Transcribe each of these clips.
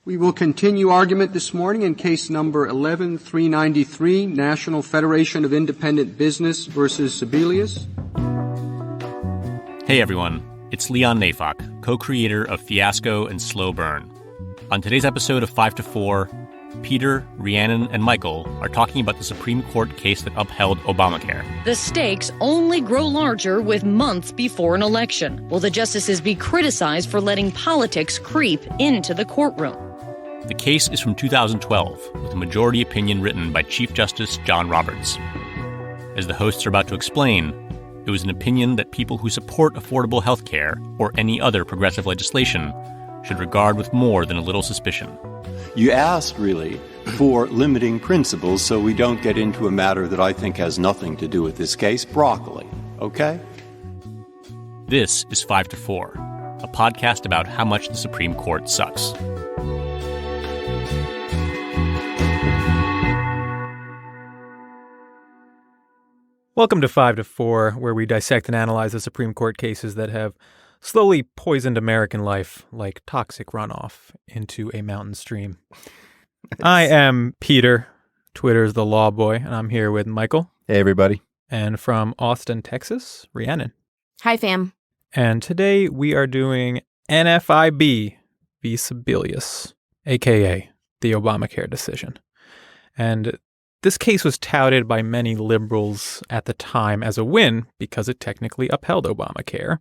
We will continue argument this morning in case number 11393, National Federation of Independent Business versus Sebelius. Hey everyone, it's Leon Nafok, co-creator of Fiasco and Slow Burn. On today's episode of 5 to 4, Peter, Rhiannon, and Michael are talking about the Supreme Court case that upheld Obamacare. The stakes only grow larger with months before an election. Will the justices be criticized for letting politics creep into the courtroom? The case is from 2012, with a majority opinion written by Chief Justice John Roberts. As the hosts are about to explain, it was an opinion that people who support affordable health care or any other progressive legislation should regard with more than a little suspicion. You asked, really, for limiting principles so we don't get into a matter that I think has nothing to do with this case, broccoli, okay? This is 5 to 4, a podcast about how much the Supreme Court sucks. Welcome to 5 to 4, where we dissect and analyze the Supreme Court cases that have slowly poisoned American life like toxic runoff into a mountain stream. I am Peter, Twitter's the Law Boy, and I'm here with Michael. Hey, everybody. And from Austin, Texas, Rhiannon. Hi, fam. And today we are doing NFIB v. Sebelius, a.k.a. the Obamacare decision. And this case was touted by many liberals at the time as a win because it technically upheld Obamacare.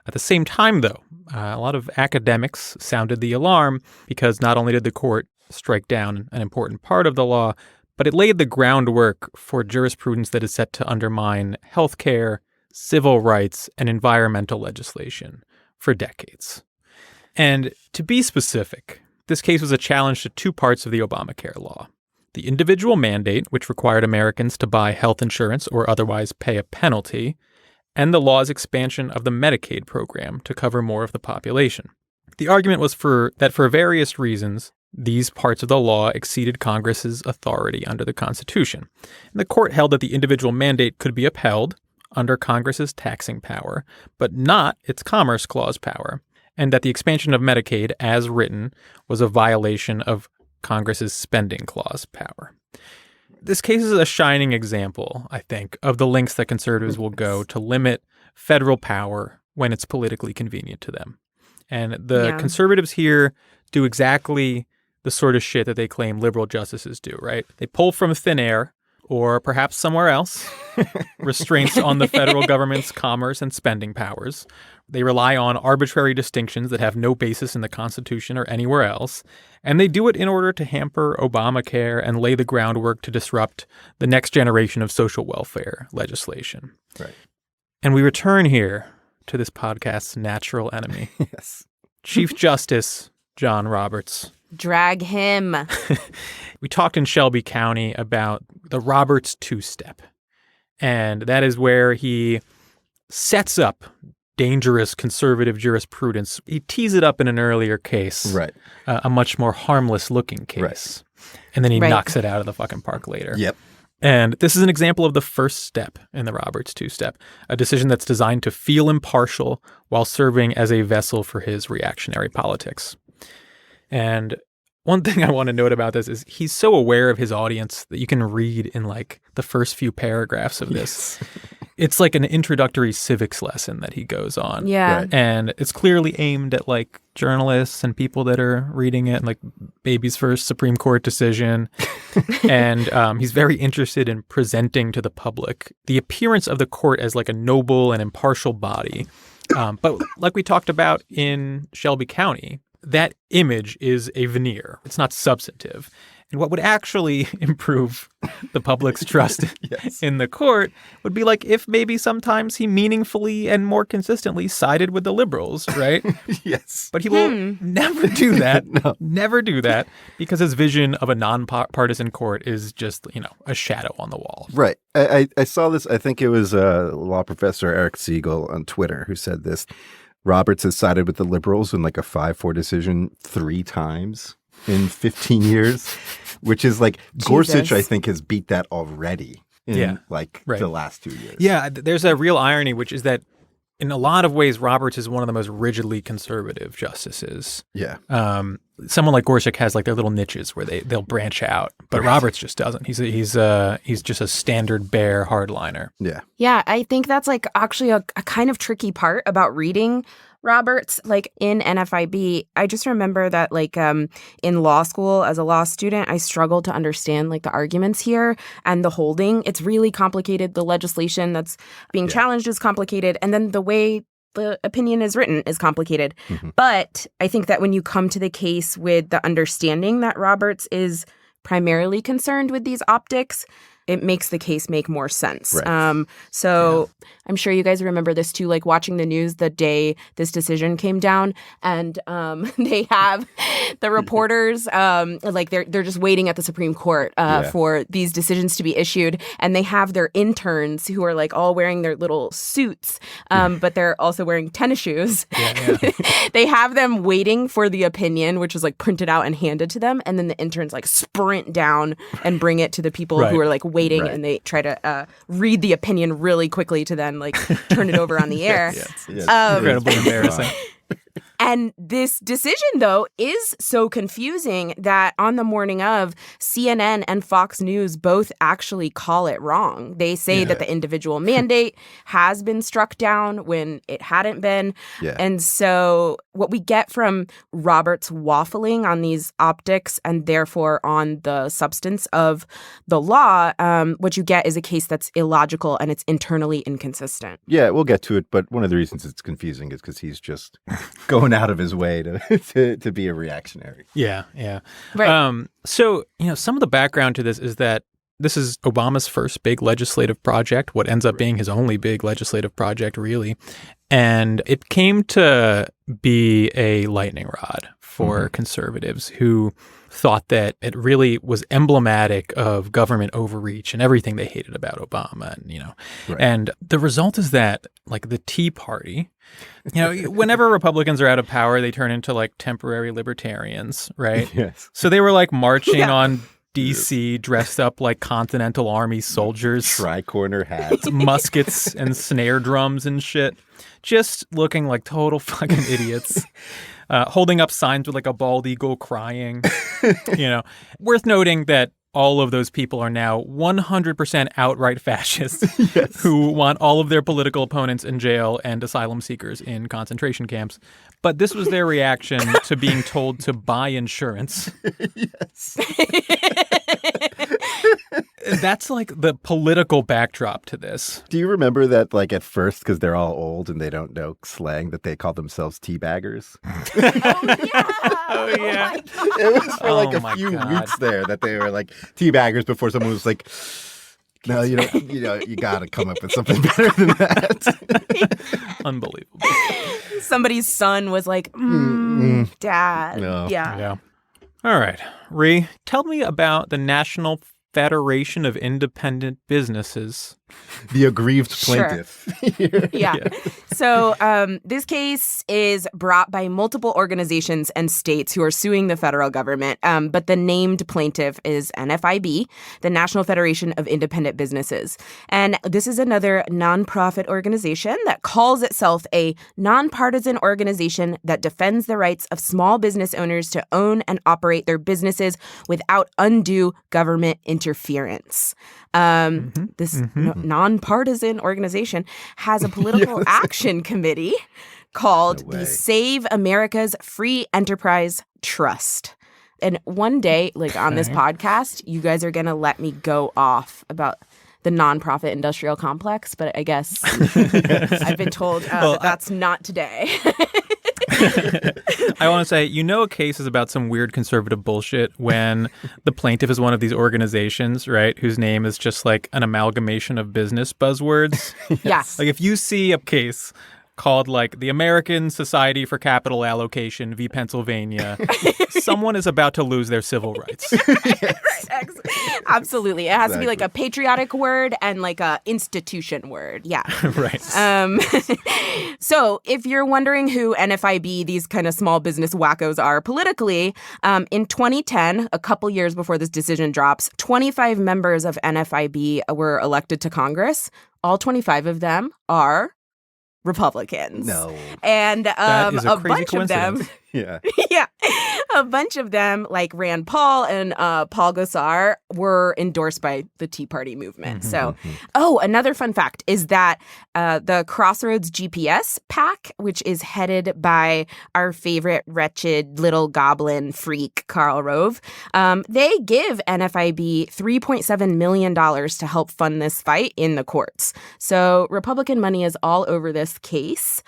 At the same time, though, a lot of academics sounded the alarm because not only did the court strike down an important part of the law, but it laid the groundwork for jurisprudence that is set to undermine healthcare, civil rights, and environmental legislation for decades. And to be specific, this case was a challenge to two parts of the Obamacare law. The individual mandate, which required Americans to buy health insurance or otherwise pay a penalty, and the law's expansion of the Medicaid program to cover more of the population. The argument was that for various reasons, these parts of the law exceeded Congress's authority under the Constitution. And the court held that the individual mandate could be upheld under Congress's taxing power, but not its Commerce Clause power, and that the expansion of Medicaid, as written, was a violation of Congress's spending clause power. This case is a shining example, I think, of the lengths that conservatives will go to limit federal power when it's politically convenient to them. And the conservatives here do exactly the sort of shit that they claim liberal justices do, right? They pull from thin air, or perhaps somewhere else, restraints on the federal government's commerce and spending powers. They rely on arbitrary distinctions that have no basis in the Constitution or anywhere else. And they do it in order to hamper Obamacare and lay the groundwork to disrupt the next generation of social welfare legislation. Right. And we return here to this podcast's natural enemy. Yes. Chief Justice John Roberts. Drag him. We talked in Shelby County about the Roberts two-step. And that is where he sets up dangerous conservative jurisprudence. He tees it up in an earlier case, right? A much more harmless-looking case. Right. And then he knocks it out of the fucking park later. Yep. And this is an example of the first step in the Roberts two-step, a decision that's designed to feel impartial while serving as a vessel for his reactionary politics. And one thing I want to note about this is he's so aware of his audience that you can read in like the first few paragraphs of this. It's like an introductory civics lesson that he goes on. Yeah. Right. And it's clearly aimed at like journalists and people that are reading it, like baby's first Supreme Court decision. And he's very interested in presenting to the public the appearance of the court as like a noble and impartial body. But like we talked about in Shelby County, that image is a veneer. It's not substantive. And what would actually improve the public's trust in the court would be like if maybe sometimes he meaningfully and more consistently sided with the liberals, right? Yes. But he will never do that. No. Never do that because his vision of a nonpartisan court is just, you know, a shadow on the wall. Right. I saw this. I think it was law professor Eric Siegel on Twitter who said this. Roberts has sided with the liberals in like a 5-4 decision 3 times in 15 years, which is like Gorsuch, I think, has beat that already in the last 2 years. Yeah, there's a real irony, which is that in a lot of ways, Roberts is one of the most rigidly conservative justices. Yeah. someone like Gorsuch has like their little niches where they'll branch out, but Roberts just doesn't. He's just a standard bear hardliner. Yeah. Yeah, I think that's like actually a kind of tricky part about reading Roberts, like in NFIB. I just remember that like in law school as a law student, I struggled to understand like the arguments here and the holding. It's really complicated. The legislation that's being challenged is complicated. And then the way the opinion is written is complicated. Mm-hmm. But I think that when you come to the case with the understanding that Roberts is primarily concerned with these optics, it makes the case make more sense. Right. I'm sure you guys remember this too, like watching the news the day this decision came down, and they have the reporters like they're just waiting at the Supreme Court for these decisions to be issued, and they have their interns who are like all wearing their little suits, but they're also wearing tennis shoes. They have them waiting for the opinion, which is like printed out and handed to them, and then the interns like sprint down and bring it to the people who are like waiting, and they try to read the opinion really quickly to then like turn it over on the air. Incredibly embarrassing. And this decision, though, is so confusing that on the morning of, CNN and Fox News both actually call it wrong. They say that the individual mandate has been struck down when it hadn't been. Yeah. And so what we get from Roberts waffling on these optics and therefore on the substance of the law, what you get is a case that's illogical and it's internally inconsistent. Yeah, we'll get to it. But one of the reasons it's confusing is because he's just going out of his way to be a reactionary. Yeah. Right. So, some of the background to this is that this is Obama's first big legislative project, what ends up being his only big legislative project, really. And it came to be a lightning rod for conservatives who thought that it really was emblematic of government overreach and everything they hated about Obama. And, and the result is that, like, the Tea Party, whenever Republicans are out of power, they turn into, like, temporary libertarians, right? Yes. So they were, like, marching on D.C. dressed up like Continental Army soldiers. Tricorner hats. Muskets and snare drums and shit. Just looking like total fucking idiots. Holding up signs with like a bald eagle crying. Worth noting that all of those people are now 100% outright fascists who want all of their political opponents in jail and asylum seekers in concentration camps. But this was their reaction to being told to buy insurance. Yes. That's like the political backdrop to this. Do you remember that, like, at first, because they're all old and they don't know slang, that they call themselves teabaggers? Oh, yeah. It was for like a few weeks there that they were like teabaggers before someone was like, no, you got to come up with something better than that. Unbelievable. Somebody's son was like, Dad. No. Yeah. All right. Rhi, tell me about the National Federation of Independent Businesses. The aggrieved plaintiff. Sure. Yeah. So this case is brought by multiple organizations and states who are suing the federal government. But the named plaintiff is NFIB, the National Federation of Independent Businesses. And this is another nonprofit organization that calls itself a nonpartisan organization that defends the rights of small business owners to own and operate their businesses without undue government interference. This nonpartisan organization has a political action committee called the Save America's Free Enterprise Trust. And one day, like on this podcast, you guys are going to let me go off about the nonprofit industrial complex, but I guess I've been told that's not today. I want to say, a case is about some weird conservative bullshit when the plaintiff is one of these organizations, right, whose name is just like an amalgamation of business buzzwords. Yes. Like if you see a case called like the American Society for Capital Allocation v. Pennsylvania, someone is about to lose their civil rights. Right, absolutely. It has to be like a patriotic word and like a institution word. Yeah. Right. So if you're wondering who NFIB, these kind of small business wackos, are politically, in 2010, a couple years before this decision drops, 25 members of NFIB were elected to Congress. All 25 of them are Republicans. No. And that is a bunch of them. Yeah. Yeah. A bunch of them, like Rand Paul and Paul Gosar, were endorsed by the Tea Party movement. Another fun fact is that the Crossroads GPS PAC, which is headed by our favorite wretched little goblin freak, Karl Rove, they give NFIB $3.7 million to help fund this fight in the courts. So Republican money is all over this case.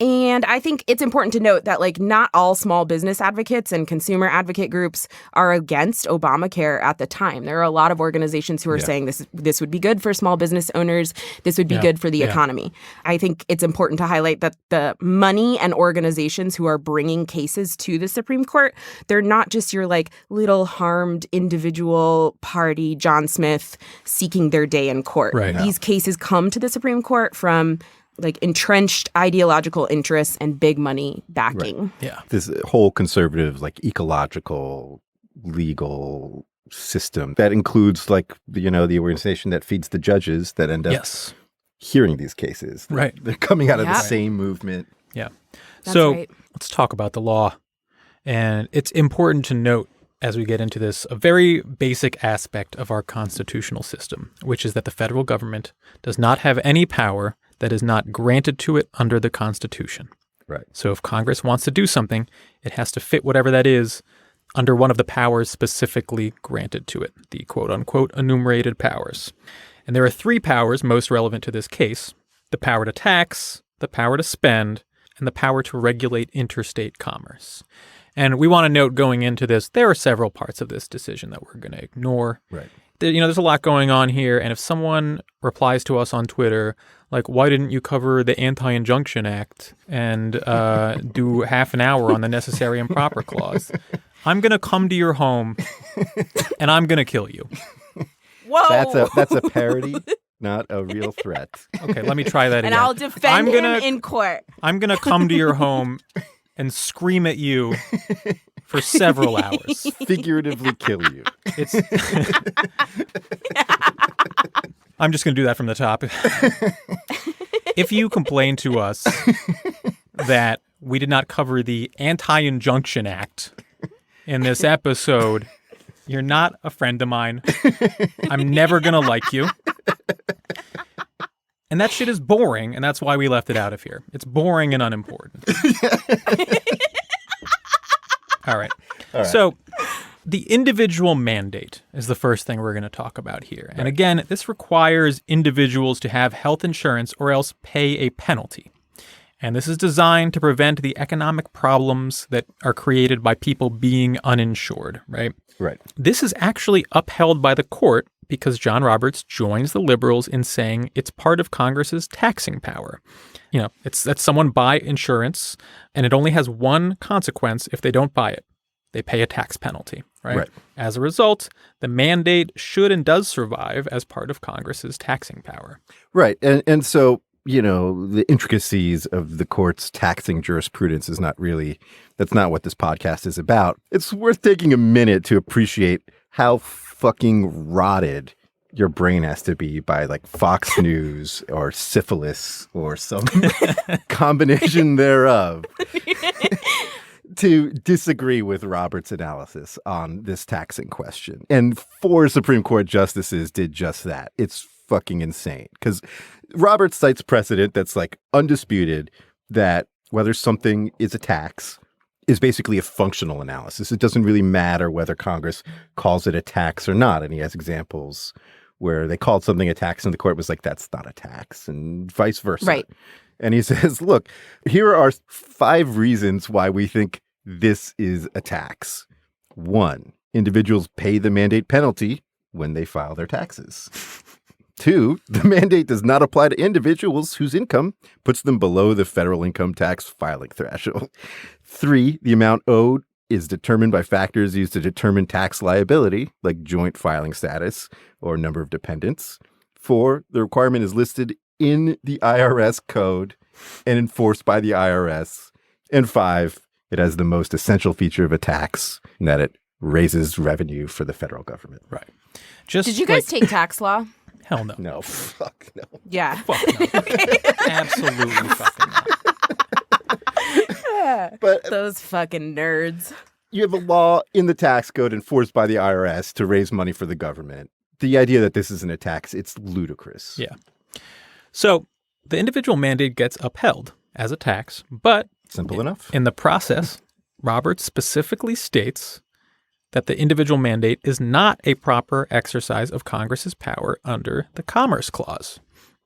And I think it's important to note that, like, not all small business advocates and consumer advocate groups are against Obamacare at the time. There are a lot of organizations who are saying this would be good for small business owners. This would be good for the economy. I think it's important to highlight that the money and organizations who are bringing cases to the Supreme Court, they're not just your, like, little harmed individual party, John Smith, seeking their day in court. Right. These cases come to the Supreme Court from like entrenched ideological interests and big money backing. Right. Yeah. This whole conservative, like ecological, legal system that includes like, the organization that feeds the judges that end up hearing these cases. Right. They're coming out of the same movement. Yeah. That's so right. Let's talk about the law. And it's important to note as we get into this, a very basic aspect of our constitutional system, which is that the federal government does not have any power that is not granted to it under the Constitution. Right. So if Congress wants to do something, it has to fit whatever that is under one of the powers specifically granted to it, the quote-unquote enumerated powers. And there are three powers most relevant to this case: the power to tax, the power to spend, and the power to regulate interstate commerce. And we want to note going into this, there are several parts of this decision that we're going to ignore. Right. There's a lot going on here. And if someone replies to us on Twitter, like, why didn't you cover the Anti-Injunction Act and do half an hour on the necessary and proper clause? I'm going to come to your home and I'm going to kill you. Whoa. That's a parody, not a real threat. Okay, let me try that again. And I'll defend him in court. I'm going to come to your home and scream at you for several hours. Figuratively kill you. I'm just going to do that from the top. If you complain to us that we did not cover the Anti-Injunction Act in this episode, you're not a friend of mine. I'm never going to like you. And that shit is boring, and that's why we left it out of here. It's boring and unimportant. All right. So the individual mandate is the first thing we're going to talk about here. Right. And again, this requires individuals to have health insurance or else pay a penalty. And this is designed to prevent the economic problems that are created by people being uninsured, right? Right. This is actually upheld by the court because John Roberts joins the liberals in saying it's part of Congress's taxing power. It's that someone buy insurance, and it only has one consequence if they don't buy it. They pay a tax penalty, right? As a result, the mandate should and does survive as part of Congress's taxing power. Right. And so, the intricacies of the court's taxing jurisprudence is that's not what this podcast is about. It's worth taking a minute to appreciate how fucking rotted your brain has to be by like Fox News or syphilis or some combination thereof to disagree with Roberts' analysis on this taxing question. And 4 Supreme Court justices did just that. It's fucking insane because Roberts cites precedent that's like undisputed that whether something is a tax is basically a functional analysis. It doesn't really matter whether Congress calls it a tax or not. And he has examples where they called something a tax and the court was like, that's not a tax, and vice versa. Right. And he says, look, here are 5 reasons why we think this is a tax. 1, individuals pay the mandate penalty when they file their taxes. 2, the mandate does not apply to individuals whose income puts them below the federal income tax filing threshold. 3, the amount owed is determined by factors used to determine tax liability, like joint filing status or number of dependents. 4, the requirement is listed in the IRS code and enforced by the IRS. And 5, it has the most essential feature of a tax, in that it raises revenue for the federal government. Right. Did you guys take tax law? Hell no. No, fuck no. Yeah. Fuck no. Absolutely fucking no. Yeah. But those fucking nerds. you have a law in the tax code enforced by the IRS to raise money for the government. The idea that this isn't a tax, it's ludicrous. Yeah. So the individual mandate gets upheld as a tax, but Simple enough. in the process, Roberts specifically states that the individual mandate is not a proper exercise of Congress's power under the Commerce Clause.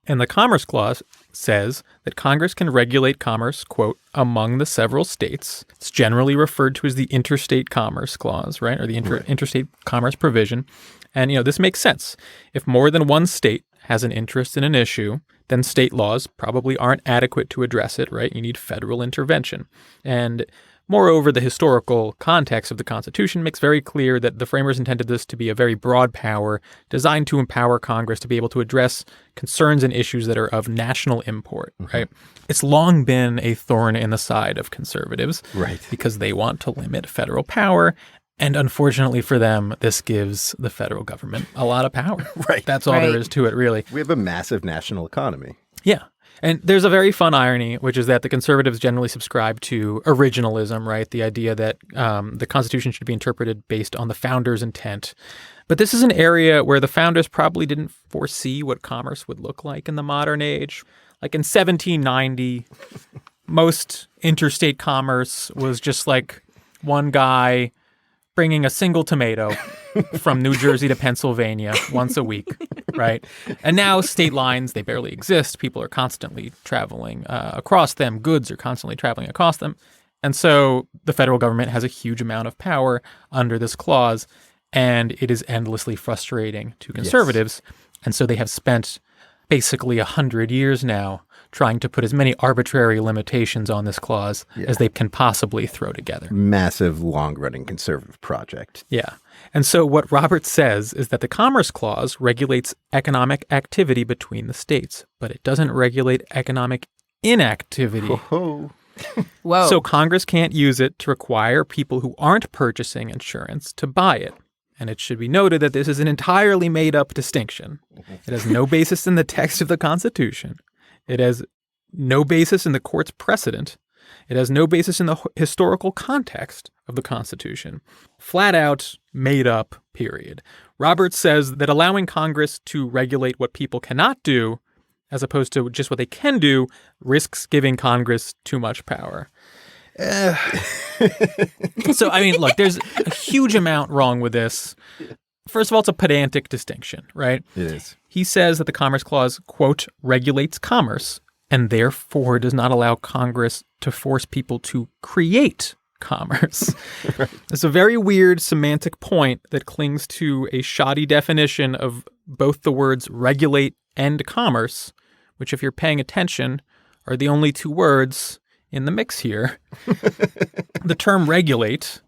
And the Commerce Clause says that Congress can regulate commerce, quote, among the several states. It's generally referred to as the Interstate Commerce Clause, right? Or the Interstate Commerce Provision. And, this makes sense. If more than one state has an interest in an issue, then state laws probably aren't adequate to address it, right? You need federal intervention. And moreover, the historical context of the Constitution makes very clear that the framers intended this to be a very broad power designed to empower Congress to be able to address concerns and issues that are of national import, right? It's long been a thorn in the side of conservatives, Right. because they want to limit federal power. And unfortunately for them, this gives the federal government a lot of power. Right. That's all there is to it, really. We have a massive national economy. Yeah. And there's a very fun irony, which is that the conservatives generally subscribe to originalism, right? The idea that the Constitution should be interpreted based on the founders' intent. But this is an area where the founders probably didn't foresee what commerce would look like in the modern age. Like in 1790, most interstate commerce was just like one guy bringing a single tomato from New Jersey to Pennsylvania once a week, right? And now state lines, they barely exist. People are constantly traveling across them. Goods are constantly traveling across them. And so the federal government has a huge amount of power under this clause, and it is endlessly frustrating to conservatives. Yes. And so they have spent basically 100 years now trying to put as many arbitrary limitations on this clause as they can possibly throw together. Massive, long-running conservative project. Yeah. And so what Roberts says is that the Commerce Clause regulates economic activity between the states, but it doesn't regulate economic inactivity. Whoa. So Congress can't use it to require people who aren't purchasing insurance to buy it. And it should be noted that this is an entirely made-up distinction. It has no basis in the text of the Constitution. It has no basis in the court's precedent. It has no basis in the historical context of the Constitution. Flat out made up, period. Roberts says that allowing Congress to regulate what people cannot do, as opposed to just what they can do, risks giving Congress too much power. So, I mean, look, there's a huge amount wrong with this. First of all, it's a pedantic distinction, right? It is. He says that the Commerce Clause, quote, regulates commerce and therefore does not allow Congress to force people to create commerce. Right. It's a very weird semantic point that clings to a shoddy definition of both the words regulate and commerce, which, if you're paying attention, are the only two words in the mix here. The term regulate,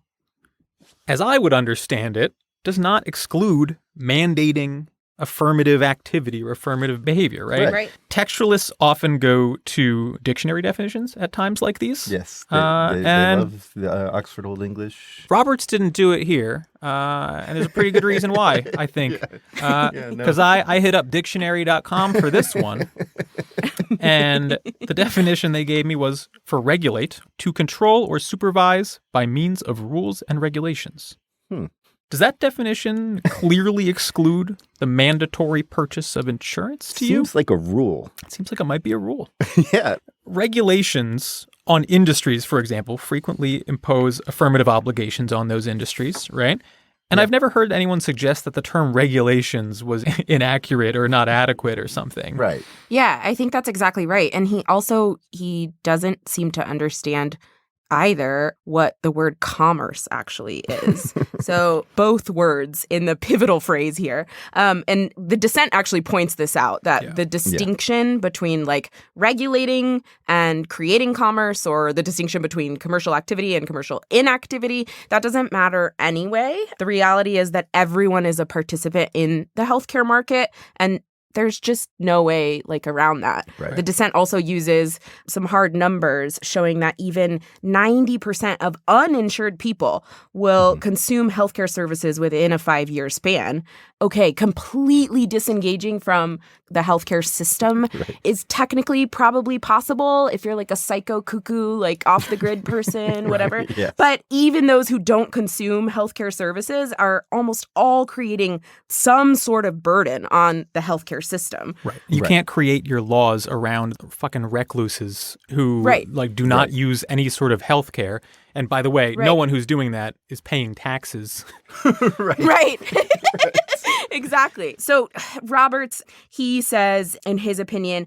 as I would understand it, does not exclude mandating affirmative activity or affirmative behavior, right? Right. Textualists often go to dictionary definitions at times like these. Yes. They and love the Oxford Old English. Roberts didn't do it here. And there's a pretty good reason why, I think. Because I hit up dictionary.com for this one. And the definition they gave me was for regulate, to control or supervise by means of rules and regulations. Does that definition clearly exclude the mandatory purchase of insurance to you? Seems like a rule. It seems like it might be a rule. Yeah. Regulations on industries, for example, frequently impose affirmative obligations on those industries, right? And I've never heard anyone suggest that the term regulations was inaccurate or not adequate or something. Right. Yeah, I think that's exactly right. And he doesn't seem to understand either what the word commerce actually is. So both words in the pivotal phrase here. And the dissent actually points this out, that the distinction between like regulating and creating commerce, or the distinction between commercial activity and commercial inactivity, that doesn't matter anyway. The reality is that everyone is a participant in the healthcare market, and there's just no way around that. Right. The dissent also uses some hard numbers showing that even 90% of uninsured people will consume healthcare services within a 5-year span. Okay, completely disengaging from the healthcare system is technically probably possible if you're a psycho cuckoo, off the grid person, whatever. Yes. But even those who don't consume healthcare services are almost all creating some sort of burden on the healthcare system. Right. You can't create your laws around fucking recluses who do not use any sort of health care. And by the way, no one who's doing that is paying taxes. Right. Exactly. So Roberts, he says in his opinion,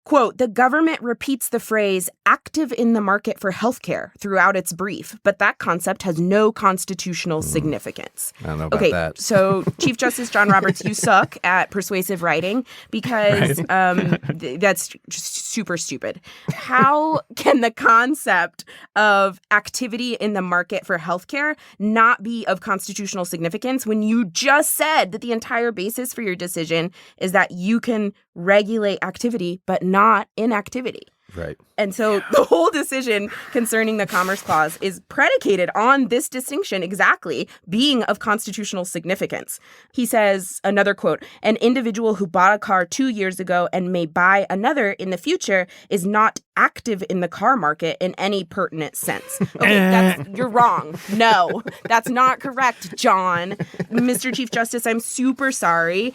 quote, the government repeats the phrase active in the market for healthcare throughout its brief, but that concept has no constitutional significance. I don't know about that. So Chief Justice John Roberts, you suck at persuasive writing because that's just super stupid. How can the concept of activity in the market for healthcare not be of constitutional significance when you just said that the entire basis for your decision is that you can regulate activity but not inactivity? Right. And so the whole decision concerning the Commerce Clause is predicated on this distinction exactly being of constitutional significance. He says, another quote, an individual who bought a car 2 years ago and may buy another in the future is not active in the car market in any pertinent sense. Okay, you're wrong. No, that's not correct, John. Mr. Chief Justice, I'm super sorry.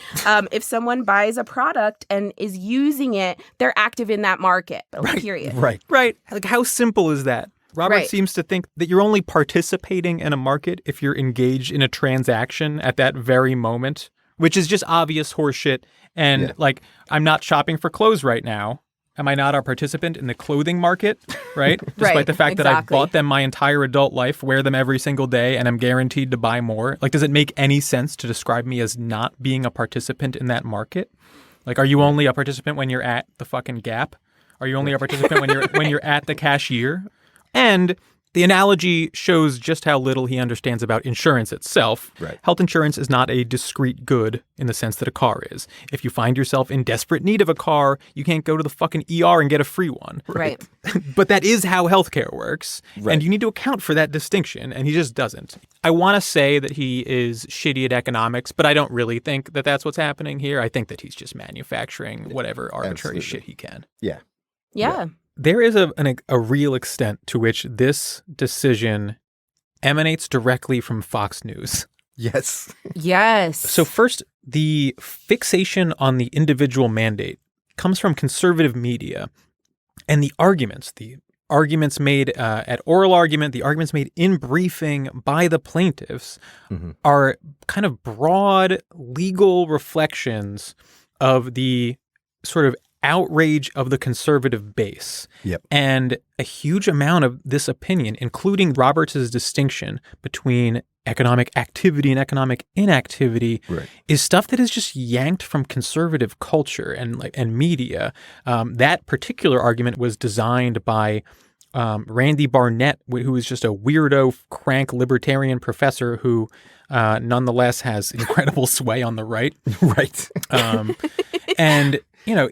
If someone buys a product and is using it, they're active in that market. Period. Right. How simple is that? Robert seems to think that you're only participating in a market if you're engaged in a transaction at that very moment, which is just obvious horseshit. And I'm not shopping for clothes right now. Am I not a participant in the clothing market, right? Despite the fact that I've bought them my entire adult life, wear them every single day, and I'm guaranteed to buy more. Does it make any sense to describe me as not being a participant in that market? Are you only a participant when you're at the fucking Gap? Are you only a participant when you're at the cashier? And the analogy shows just how little he understands about insurance itself. Right. Health insurance is not a discrete good in the sense that a car is. If you find yourself in desperate need of a car, you can't go to the fucking ER and get a free one. Right. But that is how healthcare works. Right. And you need to account for that distinction. And he just doesn't. I want to say that he is shitty at economics, but I don't really think that that's what's happening here. I think that he's just manufacturing whatever arbitrary shit he can. Yeah. Yeah. There is a real extent to which this decision emanates directly from Fox News. Yes. Yes. So first, the fixation on the individual mandate comes from conservative media. And the arguments made at oral argument, the arguments made in briefing by the plaintiffs are kind of broad legal reflections of the sort of outrage of the conservative base. Yep. And a huge amount of this opinion, including Roberts' distinction between economic activity and economic inactivity, is stuff that is just yanked from conservative culture and media. That particular argument was designed by Randy Barnett, who is just a weirdo, crank libertarian professor who nonetheless has incredible sway on the right. Right. And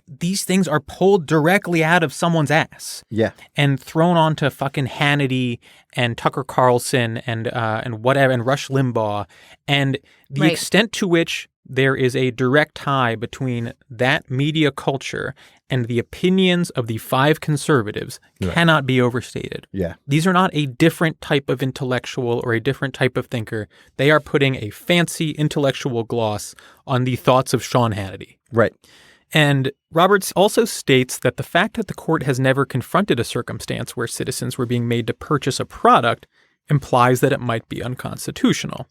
these things are pulled directly out of someone's ass. Yeah. And thrown onto fucking Hannity and Tucker Carlson and whatever and Rush Limbaugh. And the extent to which there is a direct tie between that media culture and the opinions of the 5 conservatives cannot be overstated. Yeah. These are not a different type of intellectual or a different type of thinker. They are putting a fancy intellectual gloss on the thoughts of Sean Hannity. Right. And Roberts also states that the fact that the court has never confronted a circumstance where citizens were being made to purchase a product implies that it might be unconstitutional,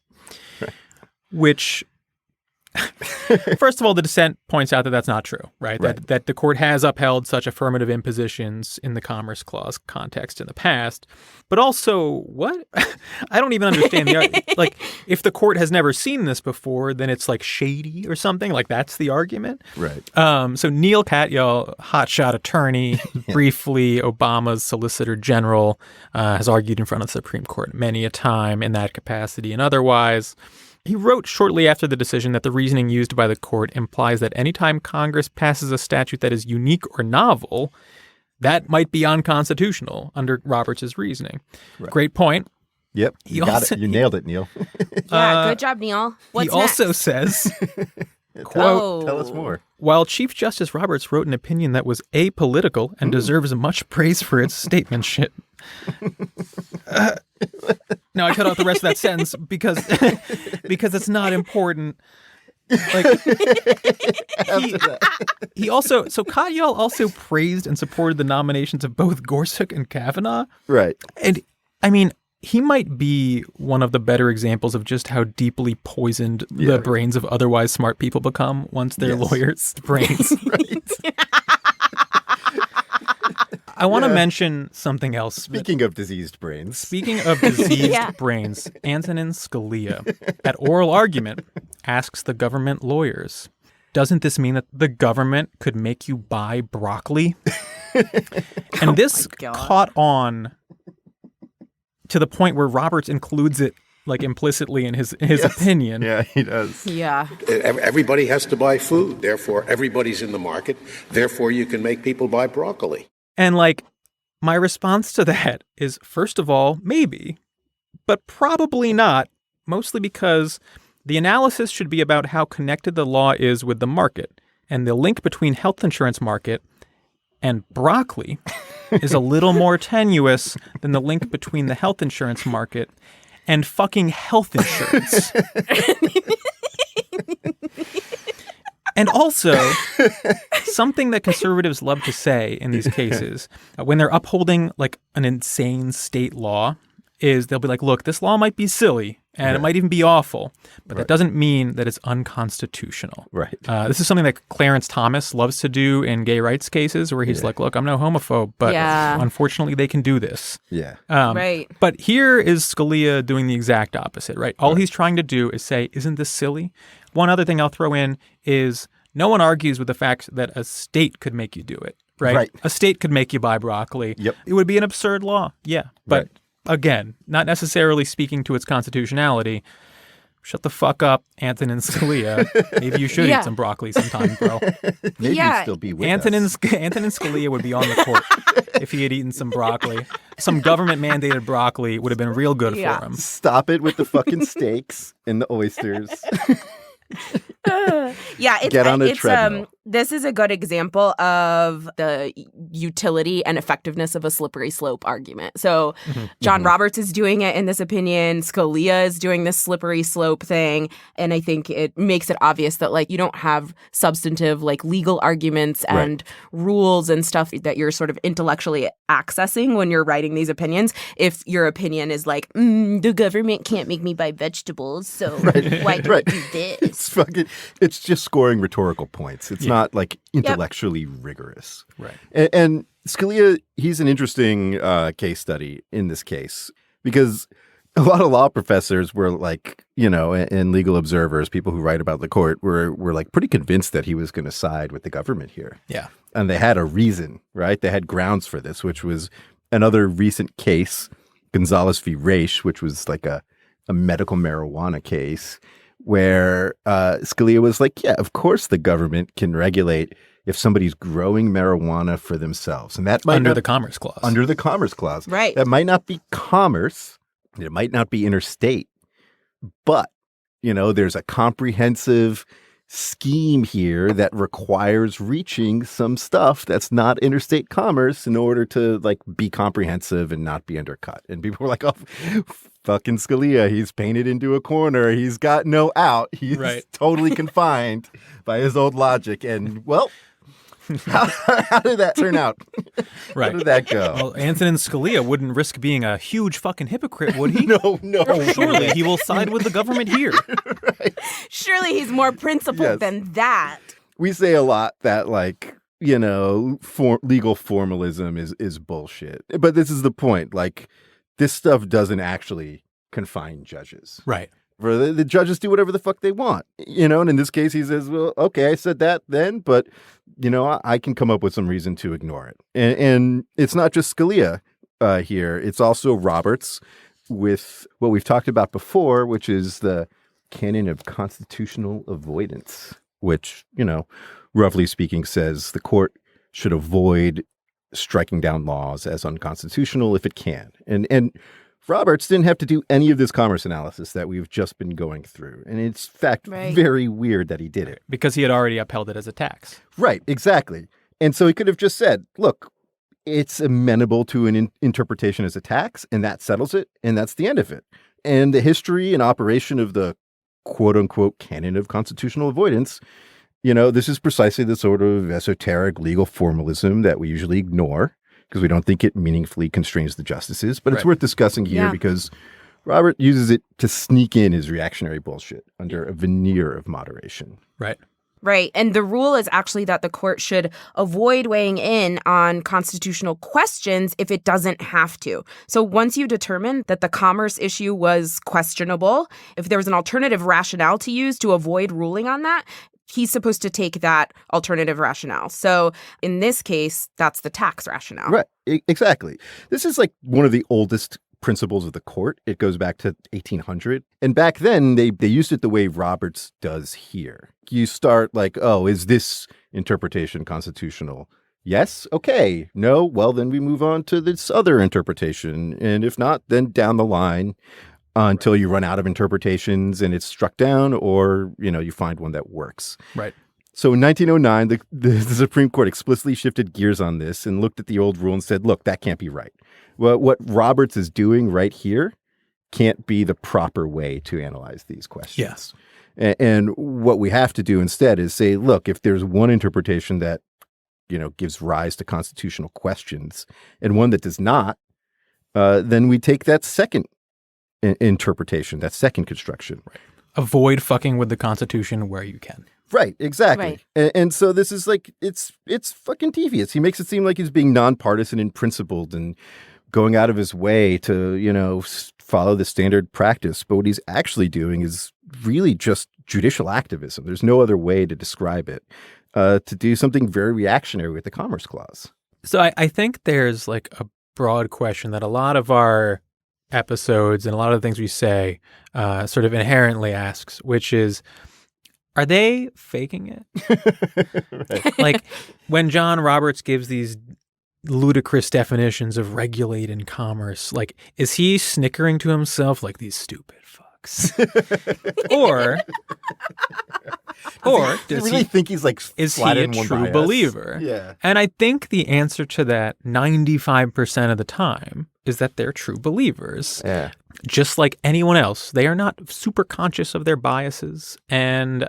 which First of all, the dissent points out that that's not true, right? That the court has upheld such affirmative impositions in the Commerce Clause context in the past. But also, what? I don't even understand like, if the court has never seen this before, then it's like shady or something. Like, that's the argument. Right. So Neil Katyal, hotshot attorney, briefly Obama's Solicitor General, has argued in front of the Supreme Court many a time in that capacity and otherwise. He wrote shortly after the decision that the reasoning used by the court implies that anytime Congress passes a statute that is unique or novel, that might be unconstitutional under Roberts' reasoning. Right. Great point. Yep. You got it. You nailed it, Neil. Yeah, good job, Neil. What's he next? also says, quote, tell us more. While Chief Justice Roberts wrote an opinion that was apolitical and deserves much praise for its statesmanship. No, I cut out the rest of that sentence because it's not important. Like he also Katyal also praised and supported the nominations of both Gorsuch and Kavanaugh. Right. And I mean, he might be one of the better examples of just how deeply poisoned the brains of otherwise smart people become once they're lawyers' brains. I want to mention something else. Speaking of diseased brains. Speaking of diseased brains, Antonin Scalia, at oral argument, asks the government lawyers, doesn't this mean that the government could make you buy broccoli? And this caught on to the point where Roberts includes it like implicitly in his opinion. Yeah, he does. Yeah. Everybody has to buy food. Therefore, everybody's in the market. Therefore, you can make people buy broccoli. And like, my response to that is, first of all, maybe, but probably not, mostly because the analysis should be about how connected the law is with the market. And the link between health insurance market and broccoli is a little more tenuous than the link between the health insurance market and fucking health insurance. And also, something that conservatives love to say in these cases, when they're upholding like an insane state law, is they'll be like, look, this law might be silly and it might even be awful, but that doesn't mean that it's unconstitutional. Right. This is something that Clarence Thomas loves to do in gay rights cases where he's like, look, I'm no homophobe, but unfortunately they can do this. Yeah. Right. But here is Scalia doing the exact opposite, right? All he's trying to do is say, isn't this silly? One other thing I'll throw in is no one argues with the fact that a state could make you do it, right? A state could make you buy broccoli. Yep. It would be an absurd law. Yeah. But again, not necessarily speaking to its constitutionality. Shut the fuck up, Antonin Scalia. Maybe you should eat some broccoli sometime, bro. Maybe you'd still be with Antonin us. Antonin Scalia would be on the court if he had eaten some broccoli. Some government-mandated broccoli would have been real good for him. Stop it with the fucking steaks and the oysters. Get on a treadmill. This is a good example of the utility and effectiveness of a slippery slope argument. So John Roberts is doing it in this opinion. Scalia is doing this slippery slope thing. And I think it makes it obvious that like you don't have substantive like legal arguments and rules and stuff that you're sort of intellectually accessing when you're writing these opinions. If your opinion is like, the government can't make me buy vegetables, so why do we do this? It's just scoring rhetorical points. It's not like intellectually rigorous. Right. And Scalia, he's an interesting case study in this case because a lot of law professors were like, you know, and legal observers, people who write about the court were like pretty convinced that he was going to side with the government here. Yeah. And they had a reason, right? They had grounds for this, which was another recent case, Gonzalez v. Raich, which was like a medical marijuana case, where Scalia was like, yeah, of course the government can regulate if somebody's growing marijuana for themselves. And that might Under the Commerce Clause. Under the Commerce Clause. Right. That might not be commerce. It might not be interstate. But, you know, there's a comprehensive scheme here that requires reaching some stuff that's not interstate commerce in order to like be comprehensive and not be undercut. And people were like, oh, fucking Scalia, he's painted into a corner. He's got no out. He's totally confined by his old logic. And well, how did that turn out? How did that go? Well, Antonin Scalia wouldn't risk being a huge fucking hypocrite, would he? No. Surely he will side with the government here. Surely he's more principled than that. We say a lot that, like, you know, legal formalism is bullshit. But this is the point. Like, this stuff doesn't actually confine judges. Right. The judges do whatever the fuck they want, you know, and in this case, he says, well, okay, I said that then, but, you know, I can come up with some reason to ignore it. And it's not just Scalia here. It's also Roberts with what we've talked about before, which is the canon of constitutional avoidance, which, roughly speaking says the court should avoid striking down laws as unconstitutional if it can. And Roberts didn't have to do any of this commerce analysis that we've just been going through. And it's, in fact, very weird that he did it. Because he had already upheld it as a tax. Right, exactly. And so he could have just said, look, it's amenable to an interpretation as a tax, and that settles it, and that's the end of it. And the history and operation of the quote-unquote canon of constitutional avoidance, this is precisely the sort of esoteric legal formalism that we usually ignore because we don't think it meaningfully constrains the justices. But it's worth discussing here because Robert uses it to sneak in his reactionary bullshit under a veneer of moderation. Right. Right. And the rule is actually that the court should avoid weighing in on constitutional questions if it doesn't have to. So once you determine that the commerce issue was questionable, if there was an alternative rationale to use to avoid ruling on that, he's supposed to take that alternative rationale. So in this case, that's the tax rationale. Right. Exactly. This is like one of the oldest principles of the court. It goes back to 1800. And back then, they used it the way Roberts does here. You start like, oh, is this interpretation constitutional? Yes. Okay. No. Well, then we move on to this other interpretation. And if not, then down the line until you run out of interpretations and it's struck down or, you find one that works. Right. So in 1909, the Supreme Court explicitly shifted gears on this and looked at the old rule and said, look, that can't be right. Well, what Roberts is doing right here can't be the proper way to analyze these questions. Yes. And what we have to do instead is say, look, if there's one interpretation that, gives rise to constitutional questions and one that does not, then we take that second interpretation, that second construction. Right. Avoid fucking with the Constitution where you can. Right, exactly. Right. And so this is like, it's fucking devious. He makes it seem like he's being nonpartisan and principled and going out of his way to, follow the standard practice. But what he's actually doing is really just judicial activism. There's no other way to describe it, to do something very reactionary with the Commerce Clause. So I think there's like a broad question that a lot of our episodes and a lot of the things we say sort of inherently asks, which is, are they faking it? Right. Like when John Roberts gives these ludicrous definitions of regulate and commerce, like, is he snickering to himself like these stupid fucks? or does you really think he's like, is he a true believer? Yeah. And I think the answer to that 95% of the time is that they're true believers. Yeah. Just like anyone else, they are not super conscious of their biases, and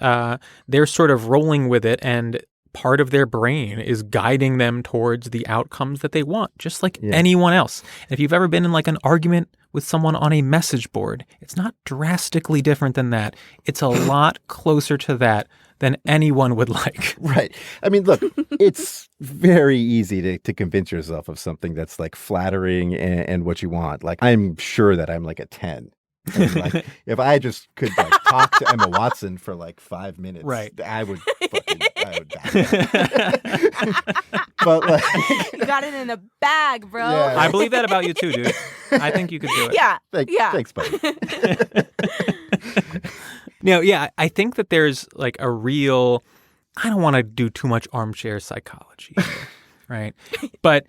they're sort of rolling with it, and part of their brain is guiding them towards the outcomes that they want, just like anyone else. And if you've ever been in like an argument with someone on a message board, it's not drastically different than that. It's a lot closer to that than anyone would like. Right. I mean, look, it's very easy to convince yourself of something that's like flattering and what you want. Like, I'm sure that I'm like a 10. And like, if I just could like talk to Emma Watson for like 5 minutes, right, I would die. But like, you got it in the bag, bro. Yeah. I believe that about you too, dude. I think you could do it. Yeah. Thanks, buddy. No, yeah, I think that there's like a real, I don't want to do too much armchair psychology here, right? But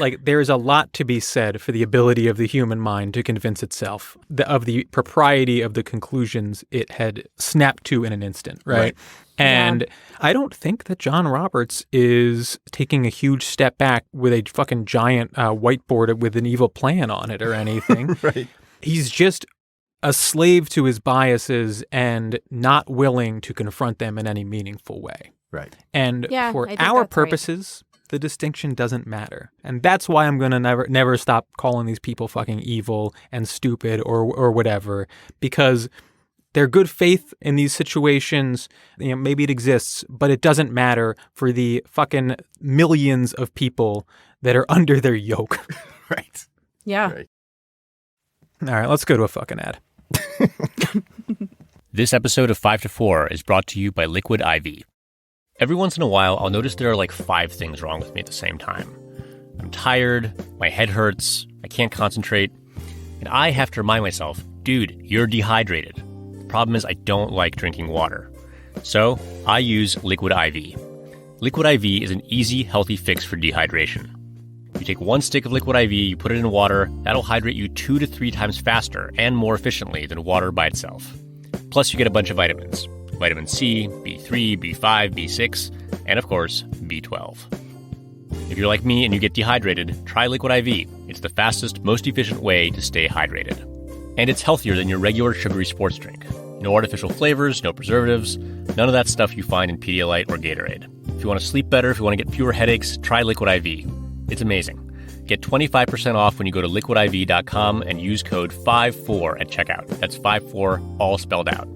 like there's a lot to be said for the ability of the human mind to convince itself of the propriety of the conclusions it had snapped to in an instant, right? And I don't think that John Roberts is taking a huge step back with a fucking giant whiteboard with an evil plan on it or anything. Right. He's just a slave to his biases and not willing to confront them in any meaningful way. Right. And Yeah, for I think our that's right. purposes, the distinction doesn't matter. And that's why I'm going to never stop calling these people fucking evil and stupid or whatever, because their good faith in these situations, maybe it exists, but it doesn't matter for the fucking millions of people that are under their yoke. Right. Yeah. Right. All right, let's go to a fucking ad. This episode of 5 to 4 is brought to you by Liquid IV. Every once in a while, I'll notice there are like 5 things wrong with me at the same time. I'm tired, my head hurts, I can't concentrate, and I have to remind myself, dude, you're dehydrated. problem is I don't like drinking water. So I use Liquid IV. Liquid IV is an easy, healthy fix for dehydration. You take 1 stick of Liquid IV, you put it in water, that'll hydrate you 2 to 3 times faster and more efficiently than water by itself. Plus, you get a bunch of vitamins. Vitamin C, B3, B5, B6, and of course, B12. If you're like me and you get dehydrated, try Liquid IV. It's the fastest, most efficient way to stay hydrated. And it's healthier than your regular sugary sports drink. No artificial flavors, no preservatives, none of that stuff you find in Pedialyte or Gatorade. If you want to sleep better, if you want to get fewer headaches, try Liquid IV. It's amazing. Get 25% off when you go to liquidiv.com and use code 54 at checkout. That's 54, all spelled out.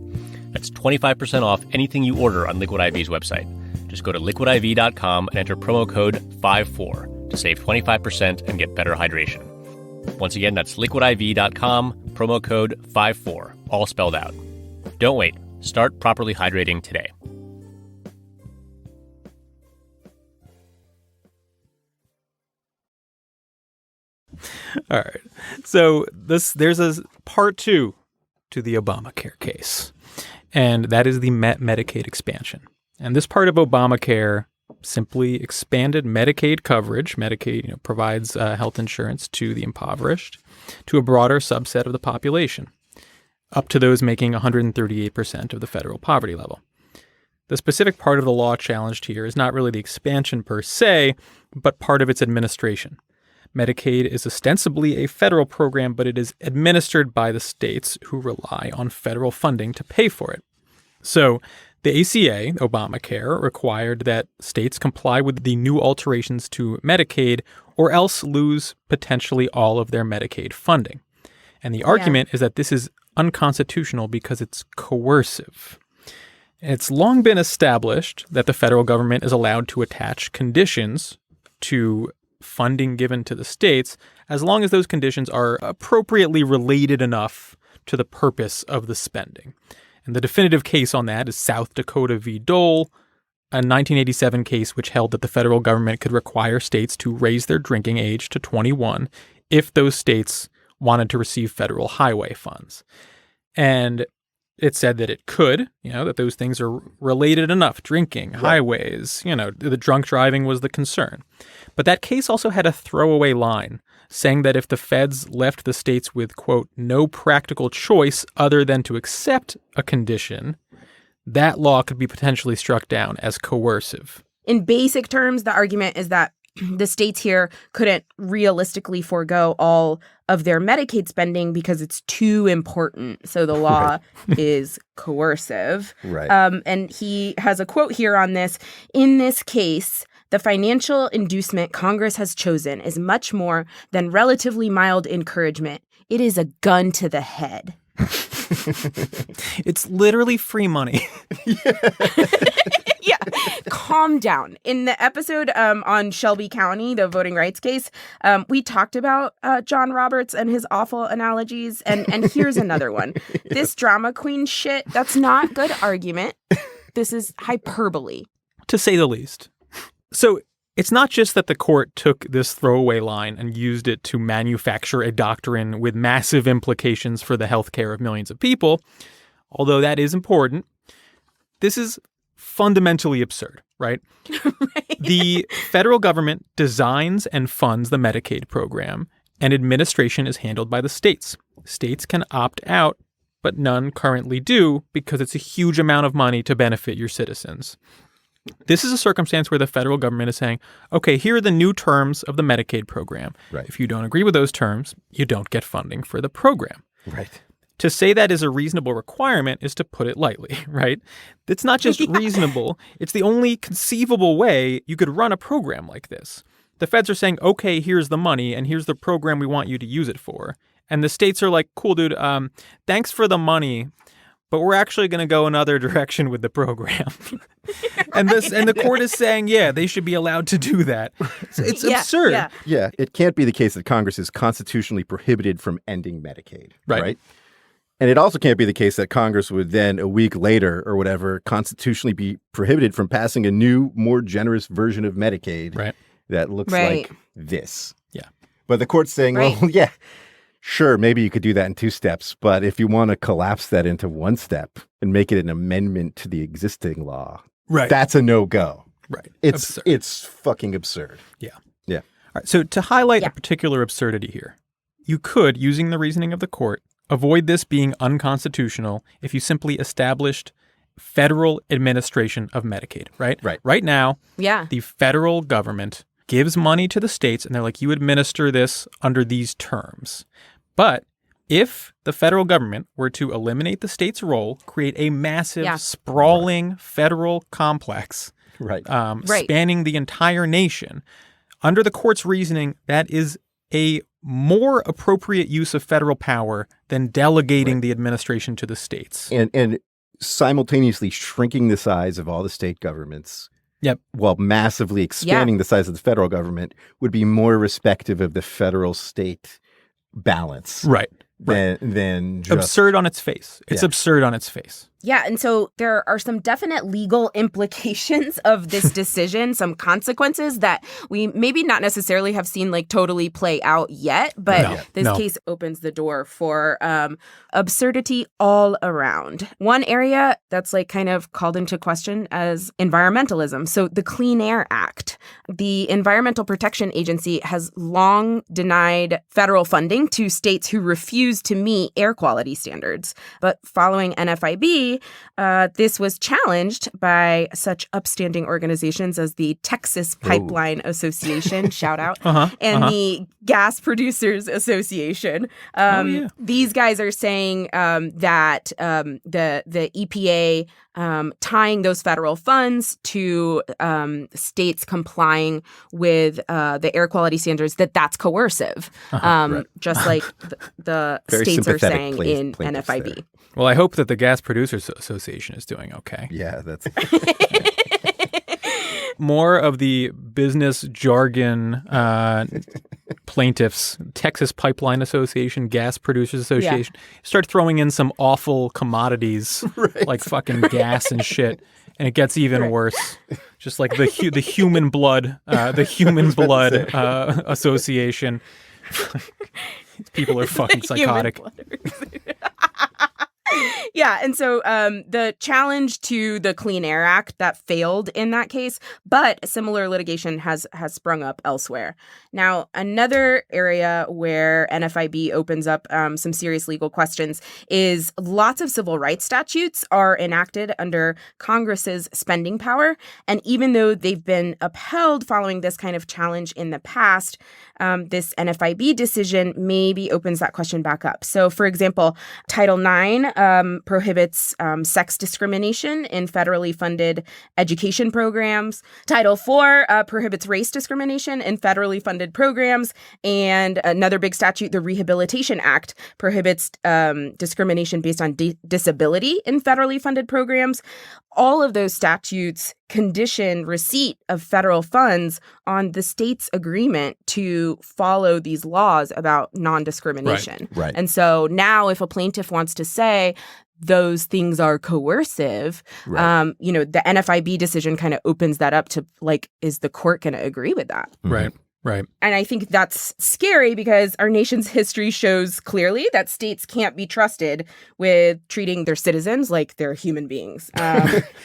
That's 25% off anything you order on Liquid IV's website. Just go to liquidiv.com and enter promo code 54 to save 25% and get better hydration. Once again, that's liquidiv.com, promo code 54, all spelled out. Don't wait. Start properly hydrating today. All right. So there's a part 2 to the Obamacare case, and that is the Medicaid expansion. And this part of Obamacare simply expanded Medicaid coverage. Medicaid, provides health insurance to the impoverished, to a broader subset of the population, up to those making 138% of the federal poverty level. The specific part of the law challenged here is not really the expansion per se, but part of its administration. Medicaid is ostensibly a federal program, but it is administered by the states who rely on federal funding to pay for it. So the ACA, Obamacare, required that states comply with the new alterations to Medicaid or else lose potentially all of their Medicaid funding. And the argument is that this is unconstitutional because it's coercive. It's long been established that the federal government is allowed to attach conditions to funding given to the states as long as those conditions are appropriately related enough to the purpose of the spending. And the definitive case on that is South Dakota v. Dole, a 1987 case which held that the federal government could require states to raise their drinking age to 21 if those states wanted to receive federal highway funds. And it said that it could, that those things are related enough. Drinking, highways, the drunk driving was the concern. But that case also had a throwaway line saying that if the feds left the states with, quote, no practical choice other than to accept a condition, that law could be potentially struck down as coercive. In basic terms, the argument is that the states here couldn't realistically forego all of their Medicaid spending because it's too important. So the law is coercive. Right. And he has a quote here on this. In this case, the financial inducement Congress has chosen is much more than relatively mild encouragement. It is a gun to the head. It's literally free money. Yeah, calm down. In the episode on Shelby County, the voting rights case, we talked about John Roberts and his awful analogies. And here's another one. This drama queen shit, that's not good argument. This is hyperbole. To say the least. So it's not just that the court took this throwaway line and used it to manufacture a doctrine with massive implications for the healthcare of millions of people, although that is important. This is fundamentally absurd, right? Right. The federal government designs and funds the Medicaid program, and administration is handled by the states. States can opt out, but none currently do because it's a huge amount of money to benefit your citizens. This is a circumstance where the federal government is saying, okay, here are the new terms of the Medicaid program. Right. If you don't agree with those terms, you don't get funding for the program. Right. To say that is a reasonable requirement is to put it lightly, right? It's not just reasonable. It's the only conceivable way you could run a program like this. The feds are saying, okay, here's the money and here's the program we want you to use it for. And the states are like, cool, dude, thanks for the money, but we're actually going to go another direction with the program. And the court is saying, yeah, they should be allowed to do that. It's absurd. Yeah, it can't be the case that Congress is constitutionally prohibited from ending Medicaid, right? And it also can't be the case that Congress would then, a week later or whatever, constitutionally be prohibited from passing a new, more generous version of Medicaid that looks like this. Yeah. But the court's saying, well, yeah, Sure, maybe you could do that in 2 steps, but if you want to collapse that into 1 step and make it an amendment to the existing law, Right. that's a no-go. Right. It's fucking absurd. Yeah. Yeah. All right. So to highlight a particular absurdity here, you could, using the reasoning of the court, avoid this being unconstitutional if you simply established federal administration of Medicaid, right? Right. Right now, Yeah. the federal government gives money to the states, and they're like, you administer this under these terms. But if the federal government were to eliminate the state's role, create a massive, sprawling federal complex spanning the entire nation, under the court's reasoning, that is a more appropriate use of federal power than delegating the administration to the states. And simultaneously shrinking the size of all the state governments while massively expanding the size of the federal government would be more respective of the federal-state balance. Right. Than just... Absurd on its face. It's absurd on its face. Yeah, and so there are some definite legal implications of this decision, some consequences that we maybe not necessarily have seen like totally play out yet, but this case opens the door for absurdity all around. One area that's like kind of called into question as environmentalism. So the Clean Air Act, the Environmental Protection Agency has long denied federal funding to states who refuse to meet air quality standards. But following NFIB, this was challenged by such upstanding organizations as the Texas Pipeline Association, shout out, and the Gas Producers Association. These guys are saying that the EPA tying those federal funds to states complying with the air quality standards, that's coercive, just like the states are saying in NFIB. There. Well, I hope that the Gas Producers Association is doing okay. Yeah, that's... More of the business jargon plaintiffs, Texas Pipeline Association, Gas Producers Association, start throwing in some awful commodities like fucking gas and shit, and it gets even worse. Just like the human blood, association. People are fucking psychotic. Yeah, and so the challenge to the Clean Air Act that failed in that case, but similar litigation has sprung up elsewhere. Now, another area where NFIB opens up some serious legal questions is lots of civil rights statutes are enacted under Congress's spending power, and even though they've been upheld following this kind of challenge in the past, this NFIB decision maybe opens that question back up. So, for example, Title IX prohibits sex discrimination in federally funded education programs. Title IV prohibits race discrimination in federally funded programs. And another big statute, the Rehabilitation Act, prohibits discrimination based on disability in federally funded programs. All of those statutes condition receipt of federal funds on the state's agreement to follow these laws about non-discrimination. Right. And so now if a plaintiff wants to say those things are coercive, the NFIB decision kind of opens that up to like, is the court going to agree with that? Right. Right. And I think that's scary because our nation's history shows clearly that states can't be trusted with treating their citizens like they're human beings.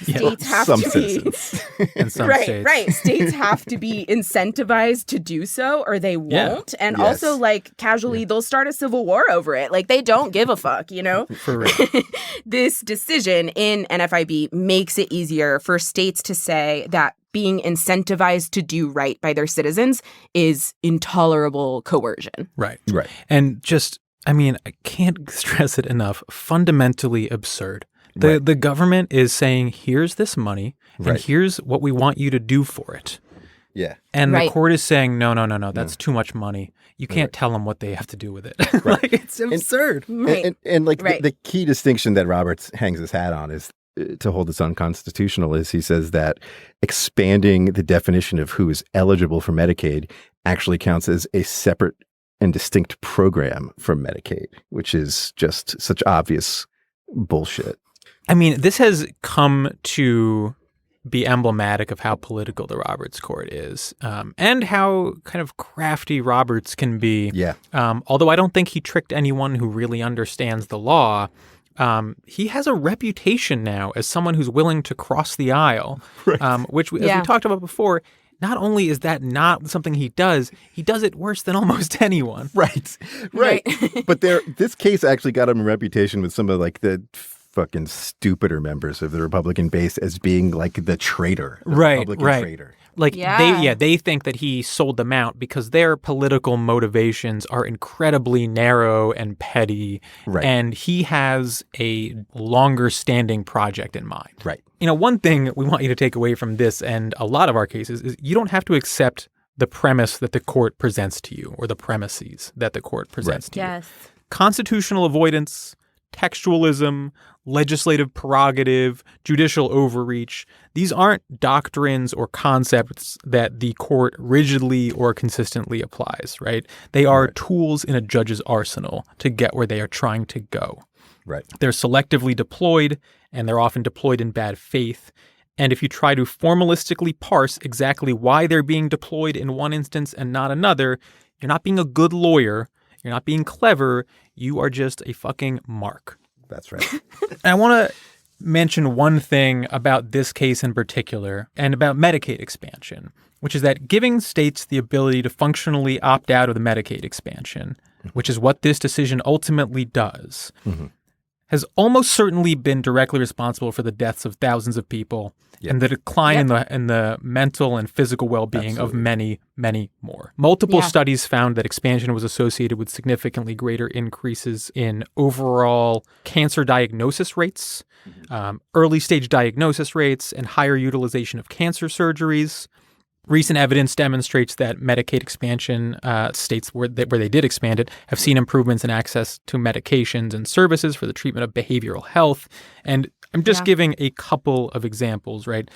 States have some to citizens. In some states. Right. States have to be incentivized to do so or they won't. And also, like, casually, they'll start a civil war over it. Like, they don't give a fuck, you know? For real. This decision in NFIB makes it easier for states to say that being incentivized to do right by their citizens is intolerable coercion. Right. And just, I mean, I can't stress it enough, fundamentally absurd. The government is saying, here's this money, and here's what we want you to do for it. Yeah. And the court is saying, no, that's too much money. You can't tell them what they have to do with it. Like, it's absurd. And the key distinction that Roberts hangs his hat on is to hold this unconstitutional is he says that expanding the definition of who is eligible for Medicaid actually counts as a separate and distinct program from Medicaid, which is just such obvious bullshit. I mean, this has come to be emblematic of how political the Roberts Court is, and how kind of crafty Roberts can be. Yeah. Although I don't think he tricked anyone who really understands the law. He has a reputation now as someone who's willing to cross the aisle, which, as we talked about before, not only is that not something he does it worse than almost anyone. Right. But this case actually got him a reputation with some of like the fucking stupider members of the Republican base as being like the traitor, the Republican traitor. Like they think that he sold them out because their political motivations are incredibly narrow and petty, and he has a longer standing project in mind. Right. You know, one thing we want you to take away from this and a lot of our cases is you don't have to accept the premise that the court presents to you or the premises that the court presents to you. Constitutional avoidance, textualism, legislative prerogative, judicial overreach. These aren't doctrines or concepts that the court rigidly or consistently applies, right? They are tools in a judge's arsenal to get where they are trying to go. Right. They're selectively deployed, and they're often deployed in bad faith. And if you try to formalistically parse exactly why they're being deployed in one instance and not another, you're not being a good lawyer. You're not being clever. You are just a fucking mark. That's right. And I want to mention one thing about this case in particular and about Medicaid expansion, which is that giving states the ability to functionally opt out of the Medicaid expansion, which is what this decision ultimately does, has almost certainly been directly responsible for the deaths of thousands of people and the decline in the mental and physical well-being of many, many more. Multiple studies found that expansion was associated with significantly greater increases in overall cancer diagnosis rates, early stage diagnosis rates, and higher utilization of cancer surgeries. Recent evidence demonstrates that Medicaid expansion states where they did expand it have seen improvements in access to medications and services for the treatment of behavioral health. And I'm just giving a couple of examples, right?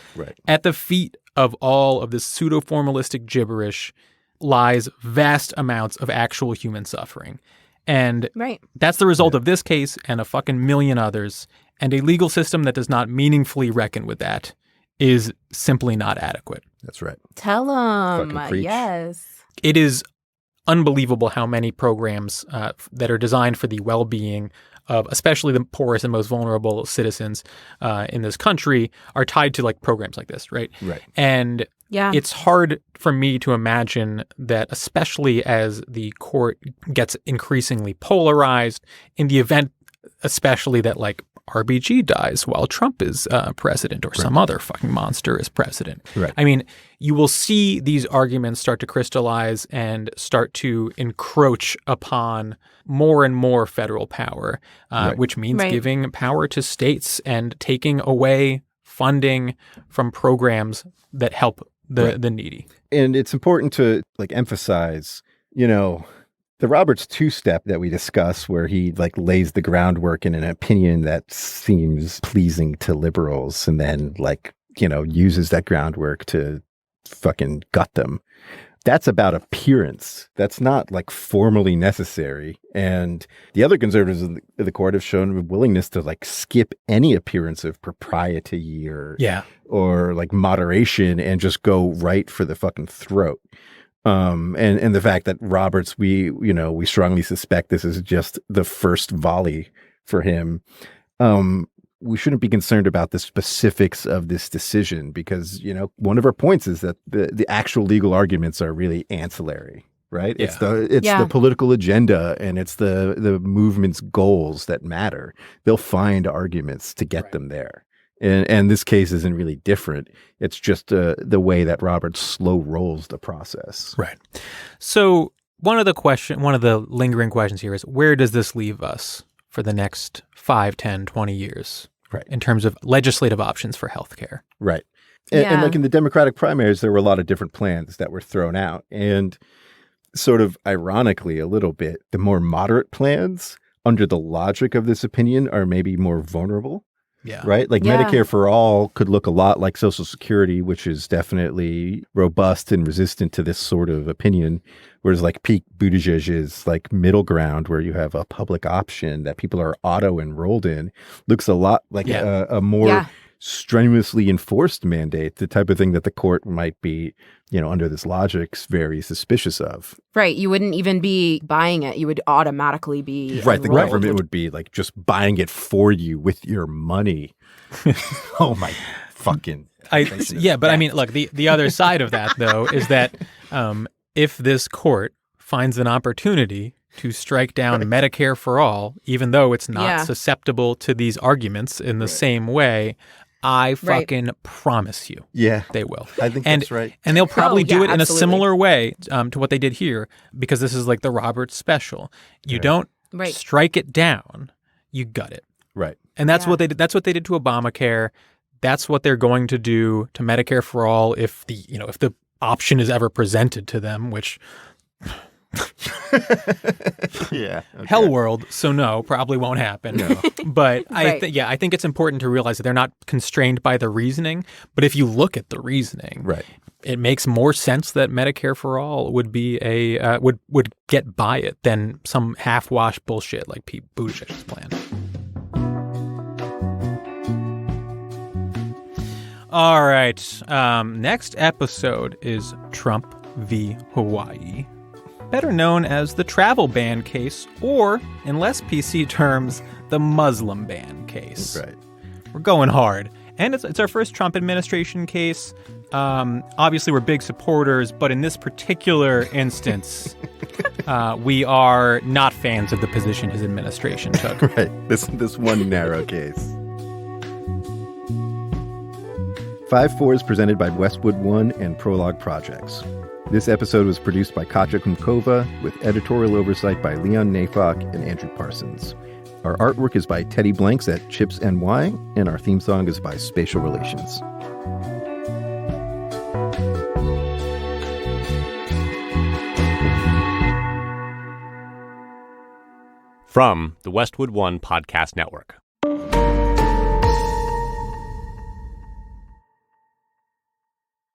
At the feet of all of this pseudo-formalistic gibberish lies vast amounts of actual human suffering. And that's the result of this case and a fucking million others. And a legal system that does not meaningfully reckon with that is simply not adequate. That's right. Tell them. Yes. It is unbelievable how many programs that are designed for the well-being of especially the poorest and most vulnerable citizens in this country are tied to like programs like this, right? And it's hard for me to imagine that, especially as the court gets increasingly polarized, in the event especially that like RBG dies while Trump is president or some other fucking monster is president. I mean, you will see these arguments start to crystallize and start to encroach upon more and more federal power, which means giving power to states and taking away funding from programs that help the needy. And it's important to like emphasize, you know, the Roberts two-step that we discuss where he like lays the groundwork in an opinion that seems pleasing to liberals and then like, you know, uses that groundwork to fucking gut them. That's about appearance. That's not like formally necessary. And the other conservatives of the court have shown a willingness to like skip any appearance of propriety or like moderation and just go right for the fucking throat. And the fact that Roberts, we strongly suspect this is just the first volley for him. We shouldn't be concerned about the specifics of this decision because, you know, one of our points is that the actual legal arguments are really ancillary, right? It's the political agenda and it's the movement's goals that matter. They'll find arguments to get them there. And this case isn't really different. It's just the way that Roberts slow rolls the process. Right. So one of the lingering questions here is, where does this leave us for the next 5, 10, 20 years in terms of legislative options for healthcare? Right. And like in the Democratic primaries, there were a lot of different plans that were thrown out. And sort of ironically a little bit, the more moderate plans under the logic of this opinion are maybe more vulnerable. Right? Like Medicare for all could look a lot like Social Security, which is definitely robust and resistant to this sort of opinion. Whereas like Pete Buttigieg's like middle ground where you have a public option that people are auto enrolled in looks a lot like a more strenuously enforced mandate, the type of thing that the court might be, under this logic, very suspicious of. Right. You wouldn't even be buying it. You would automatically be right. The enrolled. government would be like just buying it for you with your money. Oh my fucking. But I mean, look, the other side of that, though, is that if this court finds an opportunity to strike down Medicare for all, even though it's not susceptible to these arguments in the same way, I fucking promise you they will. I think that's right. And they'll probably do it in absolutely. a similar way to what they did here, because this is like the Roberts special. You don't strike it down, you gut it. Right. And that's what they did. That's what they did to Obamacare. That's what they're going to do to Medicare for all if the option is ever presented to them, which hell world. So no, probably won't happen. No. But I think it's important to realize that they're not constrained by the reasoning. But if you look at the reasoning, it makes more sense that Medicare for all would be would get by it than some half-wash bullshit like Pete Buttigieg's plan. All right. Next episode is Trump v. Hawaii, better known as the travel ban case, or, in less PC terms, the Muslim ban case. Right. We're going hard. And it's our first Trump administration case. Obviously, we're big supporters, but in this particular instance, we are not fans of the position his administration took. Right. This one narrow case. 5-4 is presented by Westwood One and Prologue Projects. This episode was produced by Katja Kumkova with editorial oversight by Leon Nafok and Andrew Parsons. Our artwork is by Teddy Blanks at Chips NY, and our theme song is by Spatial Relations. From the Westwood One Podcast Network.